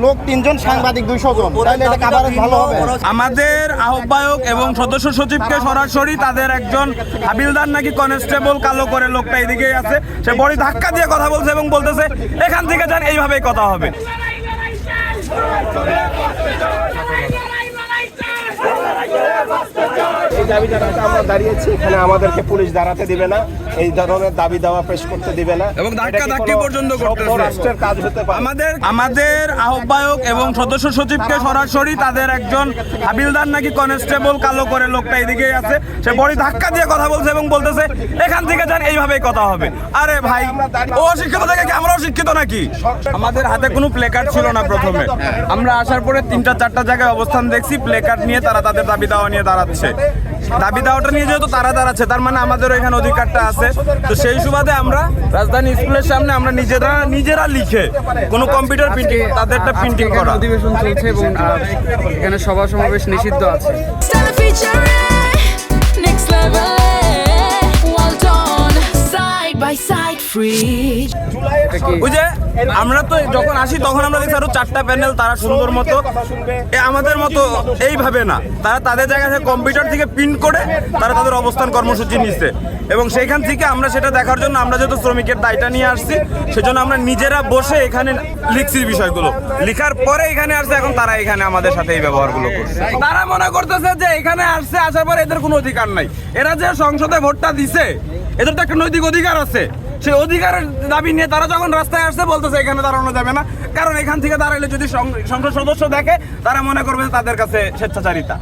লোক 3 জন, সাংবাদিক 200 জন, তাহলে এটা কভারেজ ভালো হবে। আমাদের আহ্বায়ক এবং সদস্য সচিবকে সরাসরি তাদের একজন হাবিলদার নাকি কনস্টেবল কালো করে লোকটা এদিকেই আছে, সে বড়ি ধাক্কা দিয়ে কথা বলছে এবং বলতেছে এখান থেকে যান, এইভাবেই কথা হবে। এই দাবি জানাতে আমরা দাঁড়িয়েছি এখানে, আমাদেরকে পুলিশ দাঁড়াতে দিবে না, এই ধরনের দাবি দাওয়া পেশ করতে দিবে না এবং ধাক্কা ধাক্কি পর্যন্ত করতেছে। রাষ্ট্রের কাজ হতে পারে। আমাদের আহ্বায়ক এবং সদস্য সচিবকে সরাসরি তাদের একজন হাবিলদার নাকি কনস্টেবল কালো করে লোকটা এদিকেই আছে, সে বড়ি ধাক্কা দিয়ে কথা বলছে এবং বলতেছে এখান থেকে যান, এইভাবেই কথা হবে। আরে ভাই, ও অশিক্ষিত থেকে কি আমরাও শিক্ষিত নাকি? আমাদের হাতে কোনো প্লেকার্ড ছিল না প্রথমে, আমরা আসার পরে 3-4টা জায়গায় অবস্থান দেখছি, প্লেকার্ড নিয়ে তারা তাদের দাবি দাওয়া নিয়ে দাঁড়াচ্ছে। দাবি দাওয়াটা নিয়ে যেহেতু তারা দাঁড়াচ্ছে, তার মানে আমাদেরও এখানে অধিকারটা আছে। তো সেই সুবাদে আমরা রাজধানী স্কুলের সামনে আমরা নিজেরা লিখে কোনো কম্পিউটার প্রিন্টিং, তাদেরটা প্রিন্টিং করা। অধিবেশন চলছে এবং এখানে সভা সমাবেশ নিষিদ্ধ আছে। ওই যে আমরা তো যখন আসি তখন আমরা দেখছি আরো 4টা প্যানেল, তারা সুন্দর মতো আমাদের মতো এইভাবে না, তারা তাদের জায়গা থেকে কম্পিউটার থেকে প্রিন্ট করে তারা তাদের অবস্থান কর্মসূচি নিচ্ছে। এবং সেইখান থেকে আমরা সেটা দেখার জন্য, আমরা যেহেতু শ্রমিকের দায়টা নিয়ে আসছি, সেজন্য আমরা নিজেরা বসে এখানে লিখছি বিষয়গুলো, লিখার পরে এখানে আসছে। এখন তারা এখানে আমাদের সাথে এই ব্যবহারগুলো করছে। তারা মনে করতেছে যে এখানে আসছে, আসার পরে এদের কোনো অধিকার নাই। এরা যে সংসদে ভোটটা দিছে, এদের তো একটা নৈতিক অধিকার আছে। সেই অধিকারের দাবি নিয়ে তারা যখন রাস্তায় আসছে বলতেছে এখানে দাঁড়ানো যাবে না, কারণ এখান থেকে দাঁড়াইলে যদি সংসদ সদস্য দেখে তারা মনে করবে তাদের কাছে স্বেচ্ছাচারিতা।